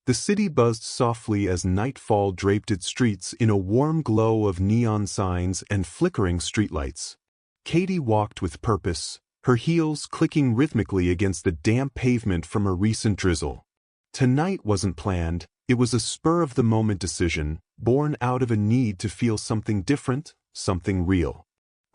The city buzzed softly as nightfall draped its streets in a warm glow of neon signs and flickering streetlights. Katy walked with purpose, her heels clicking rhythmically against the damp pavement from a recent drizzle. Tonight wasn't planned, it was a spur-of-the-moment decision, born out of a need to feel something different, something real.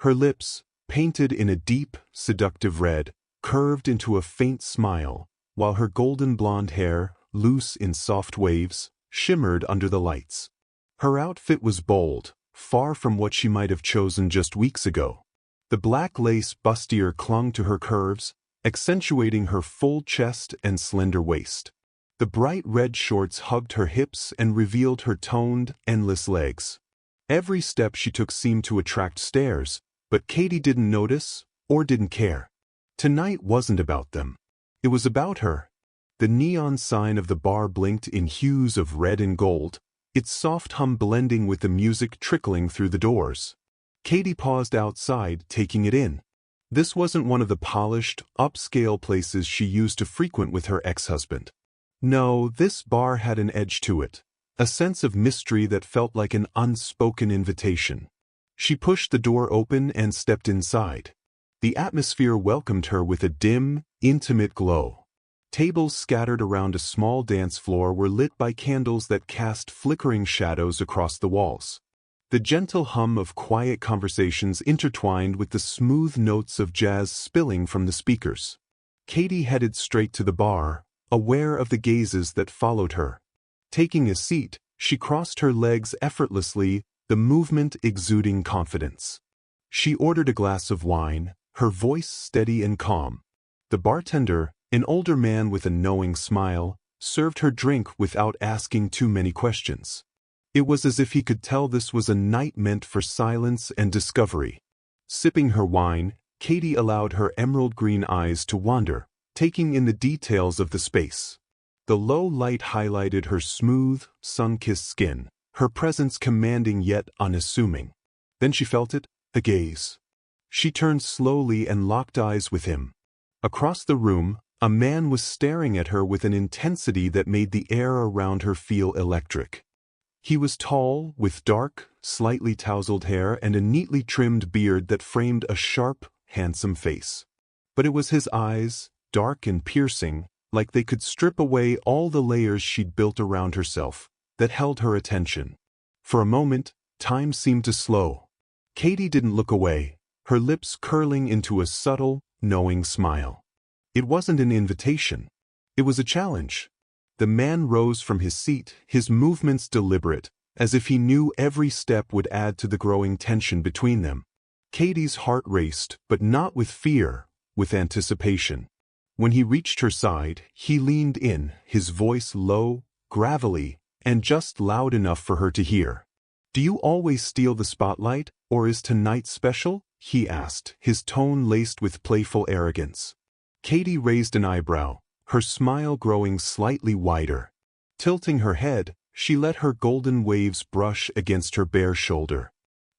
Her lips, painted in a deep, seductive red, curved into a faint smile, while her golden blonde hair, loose in soft waves, shimmered under the lights. Her outfit was bold, far from what she might have chosen just weeks ago. The black lace bustier clung to her curves, accentuating her full chest and slender waist. The bright red shorts hugged her hips and revealed her toned, endless legs. Every step she took seemed to attract stares, but Katy didn't notice, or didn't care. Tonight wasn't about them. It was about her. The neon sign of the bar blinked in hues of red and gold, its soft hum blending with the music trickling through the doors. Katy paused outside, taking it in. This wasn't one of the polished, upscale places she used to frequent with her ex-husband. No, this bar had an edge to it, a sense of mystery that felt like an unspoken invitation. She pushed the door open and stepped inside. The atmosphere welcomed her with a dim, intimate glow. Tables scattered around a small dance floor were lit by candles that cast flickering shadows across the walls. The gentle hum of quiet conversations intertwined with the smooth notes of jazz spilling from the speakers. Katy headed straight to the bar, aware of the gazes that followed her. Taking a seat, she crossed her legs effortlessly, the movement exuding confidence. She ordered a glass of wine, her voice steady and calm. The bartender, an older man with a knowing smile, served her drink without asking too many questions. It was as if he could tell this was a night meant for silence and discovery. Sipping her wine, Katy allowed her emerald-green eyes to wander, taking in the details of the space. The low light highlighted her smooth, sun-kissed skin, her presence commanding yet unassuming. Then she felt it, a gaze. She turned slowly and locked eyes with him. Across the room, a man was staring at her with an intensity that made the air around her feel electric. He was tall, with dark, slightly tousled hair and a neatly trimmed beard that framed a sharp, handsome face. But it was his eyes, dark and piercing, like they could strip away all the layers she'd built around herself, that held her attention. For a moment, time seemed to slow. Katy didn't look away, her lips curling into a subtle, knowing smile. It wasn't an invitation. It was a challenge. The man rose from his seat, his movements deliberate, as if he knew every step would add to the growing tension between them. Katy's heart raced, but not with fear, with anticipation. When he reached her side, he leaned in, his voice low, gravelly, and just loud enough for her to hear. "Do you always steal the spotlight, or is tonight special?" he asked, his tone laced with playful arrogance. Katy raised an eyebrow, her smile growing slightly wider. Tilting her head, she let her golden waves brush against her bare shoulder.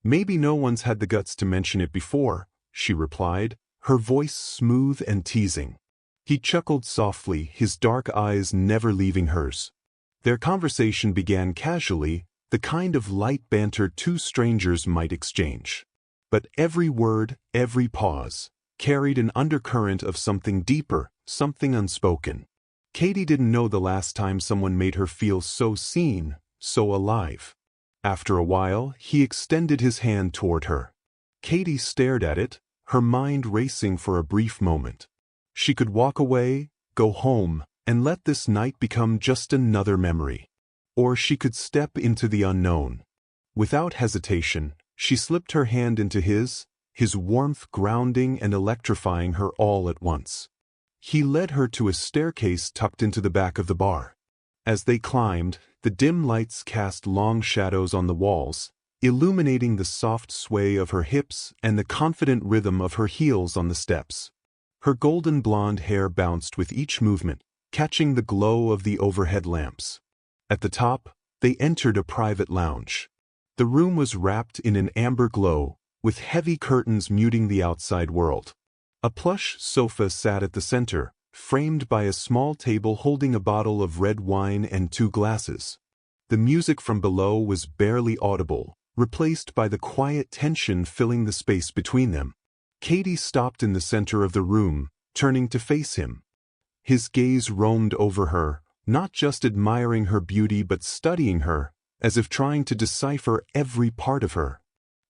"Maybe no one's had the guts to mention it before," she replied, her voice smooth and teasing. He chuckled softly, his dark eyes never leaving hers. Their conversation began casually, the kind of light banter two strangers might exchange. But every word, every pause, carried an undercurrent of something deeper, something unspoken. Katy didn't know the last time someone made her feel so seen, so alive. After a while, he extended his hand toward her. Katy stared at it, her mind racing for a brief moment. She could walk away, go home, and let this night become just another memory. Or she could step into the unknown. Without hesitation, she slipped her hand into his warmth grounding and electrifying her all at once. He led her to a staircase tucked into the back of the bar. As they climbed, the dim lights cast long shadows on the walls, illuminating the soft sway of her hips and the confident rhythm of her heels on the steps. Her golden blonde hair bounced with each movement, catching the glow of the overhead lamps. At the top, they entered a private lounge. The room was wrapped in an amber glow, with heavy curtains muting the outside world. A plush sofa sat at the center, framed by a small table holding a bottle of red wine and 2 glasses. The music from below was barely audible, replaced by the quiet tension filling the space between them. Katy stopped in the center of the room, turning to face him. His gaze roamed over her, not just admiring her beauty but studying her, as if trying to decipher every part of her.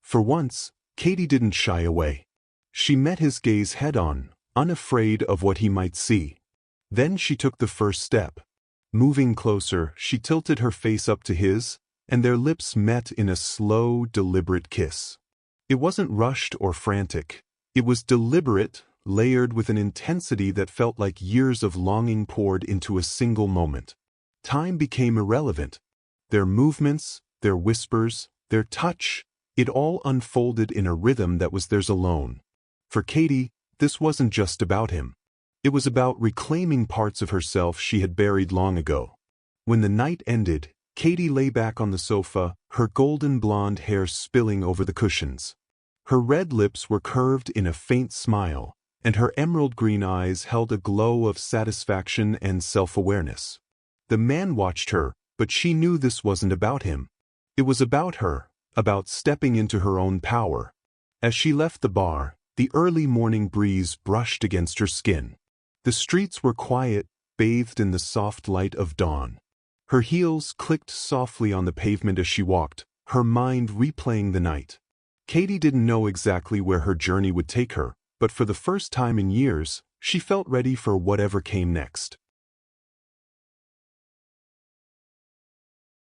For once, Katy didn't shy away. She met his gaze head-on, unafraid of what he might see. Then she took the first step. Moving closer, she tilted her face up to his, and their lips met in a slow, deliberate kiss. It wasn't rushed or frantic. It was deliberate, layered with an intensity that felt like years of longing poured into a single moment. Time became irrelevant. Their movements, their whispers, their touch, it all unfolded in a rhythm that was theirs alone. For Katy, this wasn't just about him. It was about reclaiming parts of herself she had buried long ago. When the night ended, Katy lay back on the sofa, her golden blonde hair spilling over the cushions. Her red lips were curved in a faint smile, and her emerald green eyes held a glow of satisfaction and self-awareness. The man watched her, but she knew this wasn't about him. It was about her, about stepping into her own power. As she left the bar, the early morning breeze brushed against her skin. The streets were quiet, bathed in the soft light of dawn. Her heels clicked softly on the pavement as she walked, her mind replaying the night. Katy didn't know exactly where her journey would take her, but for the first time in years, she felt ready for whatever came next.